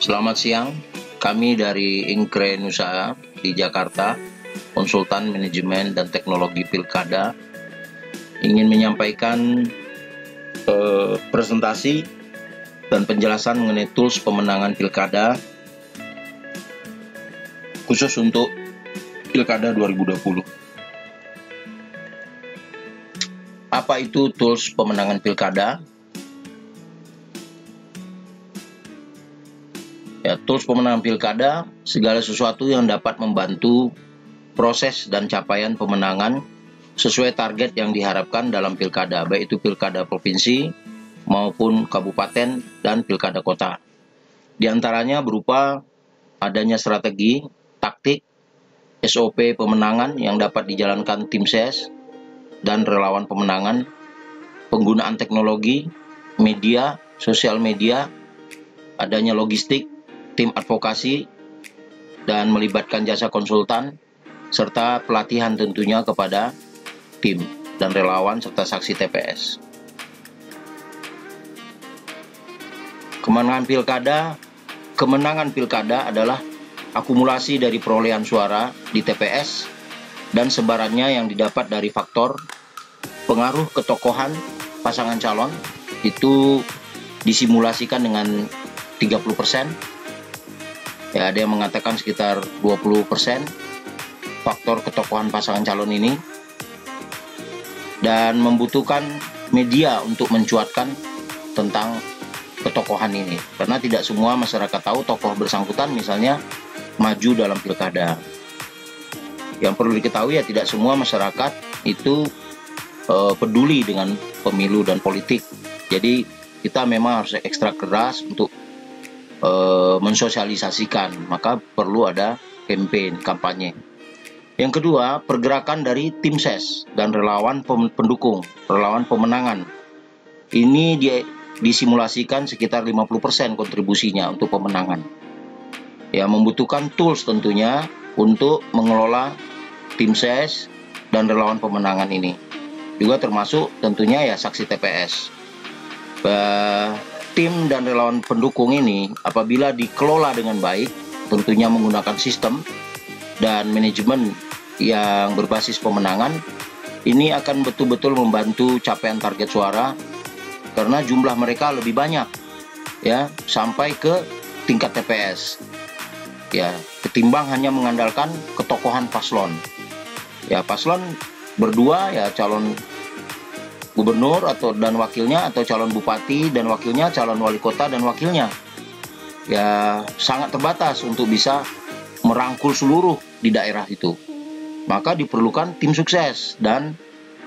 Selamat siang, kami dari Inkre Nusa di Jakarta, konsultan manajemen dan teknologi pilkada, ingin menyampaikan presentasi dan penjelasan mengenai tools pemenangan pilkada khusus untuk pilkada 2020. Apa itu tools pemenangan pilkada? Ya, tools pemenangan pilkada segala sesuatu yang dapat membantu proses dan capaian pemenangan sesuai target yang diharapkan dalam pilkada, baik itu pilkada provinsi maupun kabupaten dan pilkada kota. Di antaranya berupa adanya strategi, taktik, SOP pemenangan yang dapat dijalankan tim ses dan relawan pemenangan, penggunaan teknologi, media, sosial media, adanya logistik, tim advokasi, dan melibatkan jasa konsultan, serta pelatihan tentunya kepada tim dan relawan serta saksi TPS. Kemenangan pilkada adalah akumulasi dari perolehan suara di TPS dan sebarannya yang didapat dari faktor pengaruh ketokohan pasangan calon, itu disimulasikan dengan 30%. Ya, ada yang mengatakan sekitar 20% faktor ketokohan pasangan calon ini, dan membutuhkan media untuk mencuatkan tentang ketokohan ini, karena tidak semua masyarakat tahu tokoh bersangkutan misalnya maju dalam pilkada. Yang perlu diketahui ya, tidak semua masyarakat itu peduli dengan pemilu dan politik. Jadi kita memang harus ekstra keras untuk mensosialisasikan, maka perlu ada kampanye. Yang kedua, pergerakan dari tim ses dan relawan pendukung, relawan pemenangan. Ini disimulasikan sekitar 50% kontribusinya untuk pemenangan. Ya, membutuhkan tools tentunya untuk mengelola tim ses dan relawan pemenangan ini. Juga termasuk tentunya ya saksi TPS. Tim dan relawan pendukung ini apabila dikelola dengan baik, tentunya menggunakan sistem dan manajemen yang berbasis pemenangan, ini akan betul-betul membantu capaian target suara karena jumlah mereka lebih banyak, ya, sampai ke tingkat TPS. Ya, ketimbang hanya mengandalkan ketokohan paslon. Ya, paslon berdua, ya, calon gubernur dan wakilnya, atau calon bupati dan wakilnya, calon wali kota dan wakilnya, ya sangat terbatas untuk bisa merangkul seluruh di daerah itu. Maka diperlukan tim sukses dan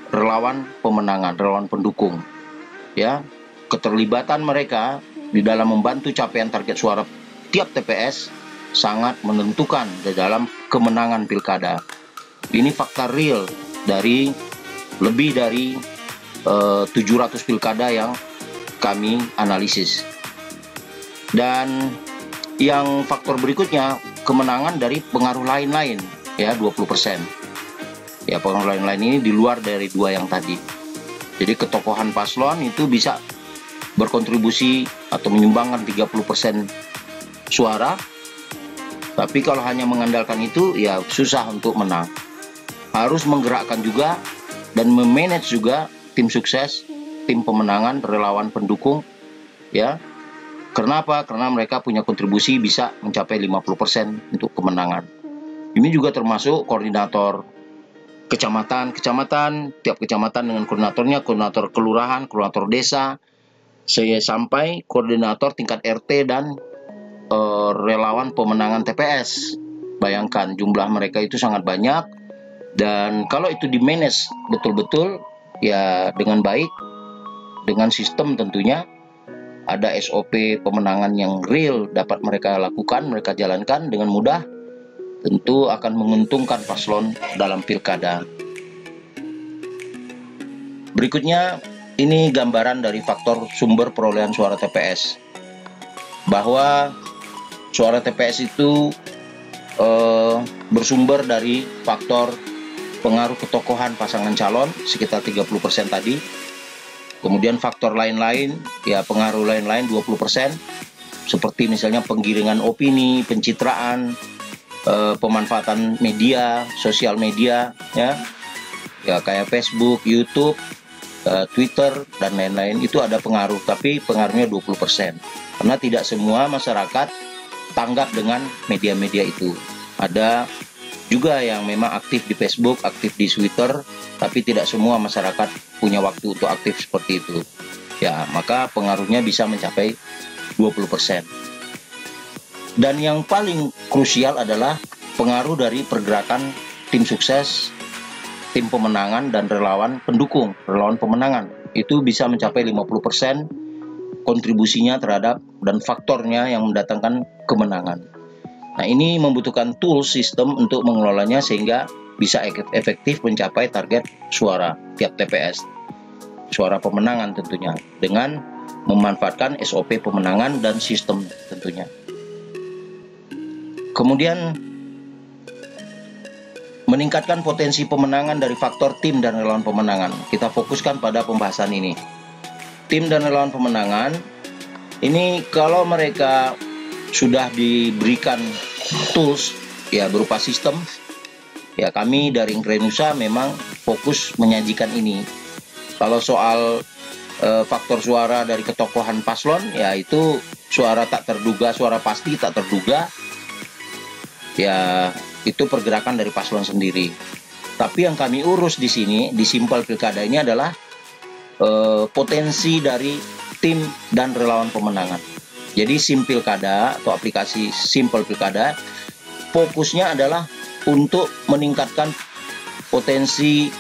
relawan pemenangan, relawan pendukung. Ya, keterlibatan mereka di dalam membantu capaian target suara tiap TPS sangat menentukan di dalam kemenangan pilkada. Ini fakta real dari lebih dari 700 pilkada yang kami analisis. Dan yang faktor berikutnya, kemenangan dari pengaruh lain-lain, ya, 20%. Ya, pengaruh lain-lain ini di luar dari dua yang tadi. Jadi ketokohan paslon itu bisa berkontribusi atau menyumbangkan 30% suara. Tapi kalau hanya mengandalkan itu, ya susah untuk menang. Harus menggerakkan juga dan memanage juga tim sukses, tim pemenangan, relawan pendukung, ya. Kenapa? Karena mereka punya kontribusi bisa mencapai 50% untuk kemenangan. Ini juga termasuk koordinator kecamatan, tiap kecamatan dengan koordinatornya, koordinator kelurahan, koordinator desa, sampai koordinator tingkat RT dan relawan pemenangan TPS. Bayangkan jumlah mereka itu sangat banyak, dan kalau itu di-manage betul-betul, ya dengan baik, dengan sistem tentunya, ada SOP pemenangan yang real dapat mereka lakukan, mereka jalankan dengan mudah, tentu akan menguntungkan paslon dalam pilkada. Berikutnya, ini gambaran dari faktor sumber perolehan suara TPS, bahwa suara TPS itu bersumber dari faktor pengaruh ketokohan pasangan calon sekitar 30% tadi. Kemudian faktor lain-lain, ya pengaruh lain-lain 20%. seperti misalnya penggiringan opini, pencitraan, pemanfaatan media, sosial media, ya kayak Facebook, YouTube, Twitter, dan lain-lain, itu ada pengaruh, tapi pengaruhnya 20%. Karena tidak semua masyarakat tanggap dengan media-media itu. Ada juga yang memang aktif di Facebook, aktif di Twitter, tapi tidak semua masyarakat punya waktu untuk aktif seperti itu. Ya, maka pengaruhnya bisa mencapai 20%. Dan yang paling krusial adalah pengaruh dari pergerakan tim sukses, tim pemenangan, dan relawan pendukung, relawan pemenangan. Itu bisa mencapai 50% kontribusinya terhadap dan faktornya yang mendatangkan kemenangan. Nah, ini membutuhkan tools sistem untuk mengelolanya sehingga bisa efektif mencapai target suara tiap TPS. Suara pemenangan tentunya, dengan memanfaatkan SOP pemenangan dan sistem tentunya. Kemudian meningkatkan potensi pemenangan dari faktor tim dan relawan pemenangan. Kita fokuskan pada pembahasan ini. Tim dan relawan pemenangan ini kalau mereka sudah diberikan tools ya berupa sistem, ya kami dari Inkrenusa memang fokus menyajikan ini. Kalau soal faktor suara dari ketokohan paslon, ya itu suara tak terduga, suara pasti tak terduga, ya itu pergerakan dari paslon sendiri. Tapi yang kami urus di sini, di Simpel Pilkada ini adalah potensi dari tim dan relawan pemenangan. Jadi Simpilkada atau aplikasi Simpel Pilkada fokusnya adalah untuk meningkatkan potensi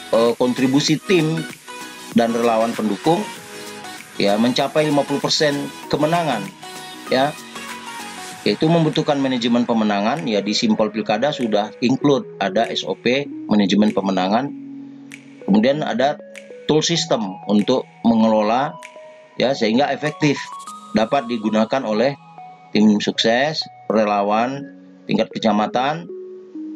kontribusi tim dan relawan pendukung ya mencapai 50% kemenangan, ya. Yaitu membutuhkan manajemen pemenangan. Ya di Simpel Pilkada sudah include ada SOP manajemen pemenangan. Kemudian ada tool system untuk mengelola ya sehingga efektif dapat digunakan oleh tim sukses, relawan tingkat kecamatan,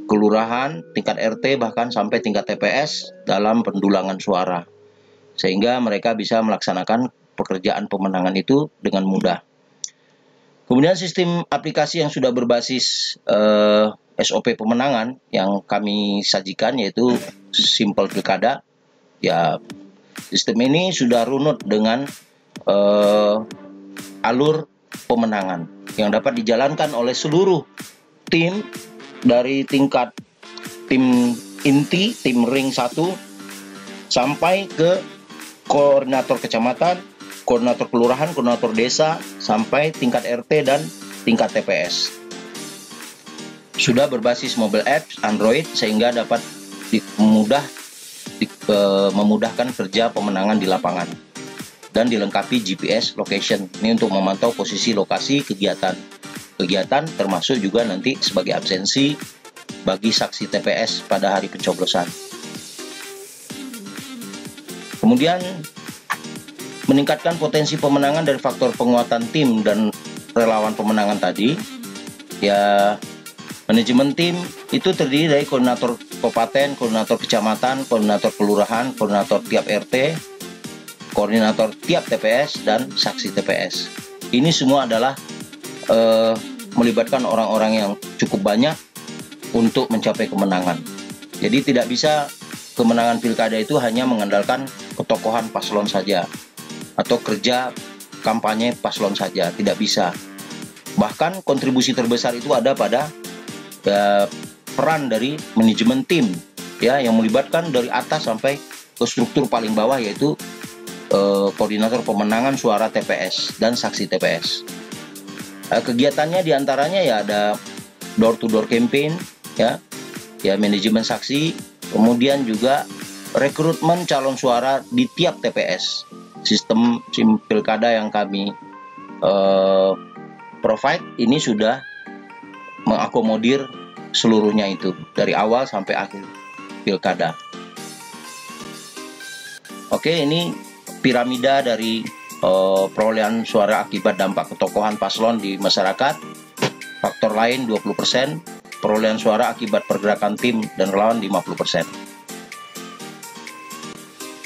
kelurahan, tingkat RT, bahkan sampai tingkat TPS dalam pendulangan suara. Sehingga mereka bisa melaksanakan pekerjaan pemenangan itu dengan mudah. Kemudian sistem aplikasi yang sudah berbasis SOP pemenangan yang kami sajikan yaitu Simpel Pilkada. Ya, sistem ini sudah runut dengan alur pemenangan yang dapat dijalankan oleh seluruh tim dari tingkat tim inti, tim ring 1 sampai ke koordinator kecamatan, koordinator kelurahan, koordinator desa, sampai tingkat RT dan tingkat TPS. Sudah berbasis mobile apps Android sehingga dapat memudahkan kerja pemenangan di lapangan. Dan dilengkapi GPS location. Ini untuk memantau posisi lokasi kegiatan termasuk juga nanti sebagai absensi bagi saksi TPS pada hari pencoblosan. Kemudian meningkatkan potensi pemenangan dari faktor penguatan tim dan relawan pemenangan tadi. Ya, manajemen tim itu terdiri dari koordinator kabupaten, koordinator kecamatan, koordinator kelurahan, koordinator tiap RT, koordinator tiap TPS, dan saksi TPS. Ini semua adalah melibatkan orang-orang yang cukup banyak untuk mencapai kemenangan. Jadi tidak bisa kemenangan pilkada itu hanya mengandalkan ketokohan paslon saja atau kerja kampanye paslon saja, tidak bisa. Bahkan kontribusi terbesar itu ada pada peran dari manajemen tim ya yang melibatkan dari atas sampai ke struktur paling bawah yaitu koordinator pemenangan suara TPS dan saksi TPS. Kegiatannya diantaranya ya ada door to door campaign ya manajemen saksi, kemudian juga rekrutmen calon suara di tiap TPS. Sistem pilkada yang kami provide ini sudah mengakomodir seluruhnya itu dari awal sampai akhir pilkada. Oke, ini piramida dari perolehan suara akibat dampak ketokohan paslon di masyarakat. Faktor lain 20%, perolehan suara akibat pergerakan tim dan relawan 50%.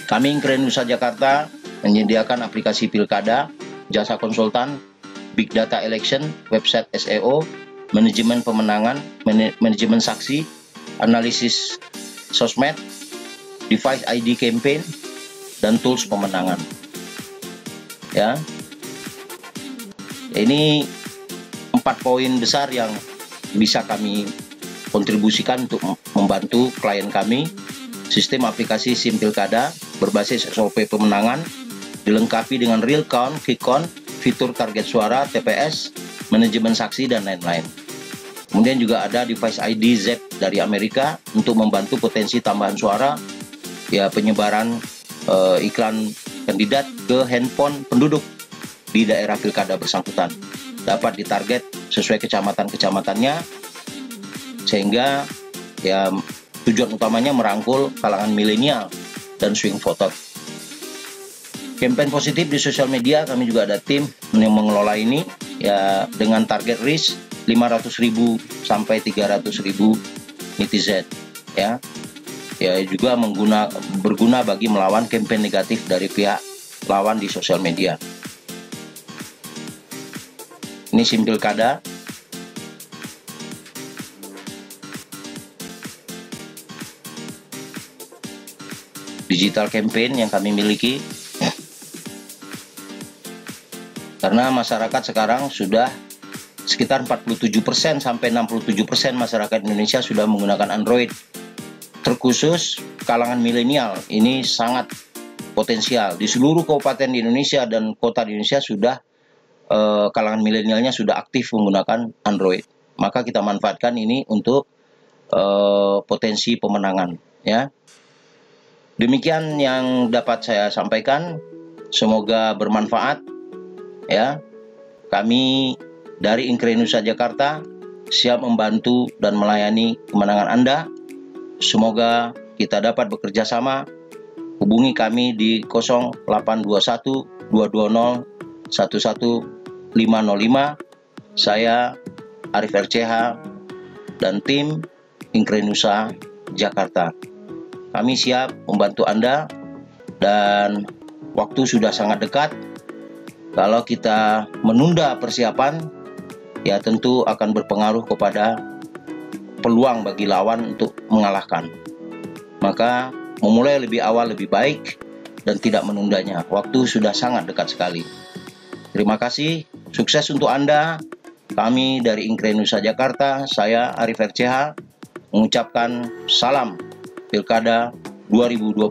Kami Inkrenusa Jakarta menyediakan aplikasi pilkada, jasa konsultan, Big Data Election, website SEO, manajemen pemenangan, manajemen saksi, analisis sosmed, device ID campaign, dan tools pemenangan. Ya, ini 4 poin besar yang bisa kami kontribusikan untuk membantu klien kami. Sistem aplikasi SIM Pilkada berbasis SOP pemenangan, dilengkapi dengan real count, quick count, fitur target suara, TPS, manajemen saksi, dan lain-lain. Kemudian juga ada device ID Z dari Amerika untuk membantu potensi tambahan suara, ya penyebaran iklan kandidat ke handphone penduduk di daerah pilkada bersangkutan. Dapat ditarget sesuai kecamatan-kecamatannya, sehingga ya tujuan utamanya merangkul kalangan milenial dan swing voter. Campaign positif di sosial media, kami juga ada tim yang mengelola ini, ya dengan target reach 500.000 sampai 300.000 netizen, ya juga berguna bagi melawan campaign negatif dari pihak lawan di sosial media. Ini SIM Pilkada. Digital campaign yang kami miliki. Karena masyarakat sekarang sudah sekitar 47% sampai 67% masyarakat Indonesia sudah menggunakan Android. Terkhusus kalangan milenial ini sangat potensial. Di seluruh kabupaten di Indonesia dan kota di Indonesia sudah kalangan milenialnya sudah aktif menggunakan Android. Maka kita manfaatkan ini untuk potensi pemenangan, ya. Demikian yang dapat saya sampaikan. Semoga bermanfaat, ya. Kami dari Inkrenusa Jakarta siap membantu dan melayani kemenangan Anda. Semoga kita dapat bekerja sama. Hubungi kami di 0821 220 11505. Saya Arif RCH dan tim Inkrenusa Jakarta. Kami siap membantu Anda, dan waktu sudah sangat dekat. Kalau kita menunda persiapan, ya tentu akan berpengaruh kepada peluang bagi lawan untuk mengalahkan. Maka memulai lebih awal lebih baik dan tidak menundanya. Waktu sudah sangat dekat sekali. Terima kasih, sukses untuk Anda. Kami dari Inkrenusa Jakarta, saya Arif RCH, mengucapkan salam Pilkada 2020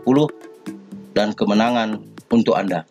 dan kemenangan untuk Anda.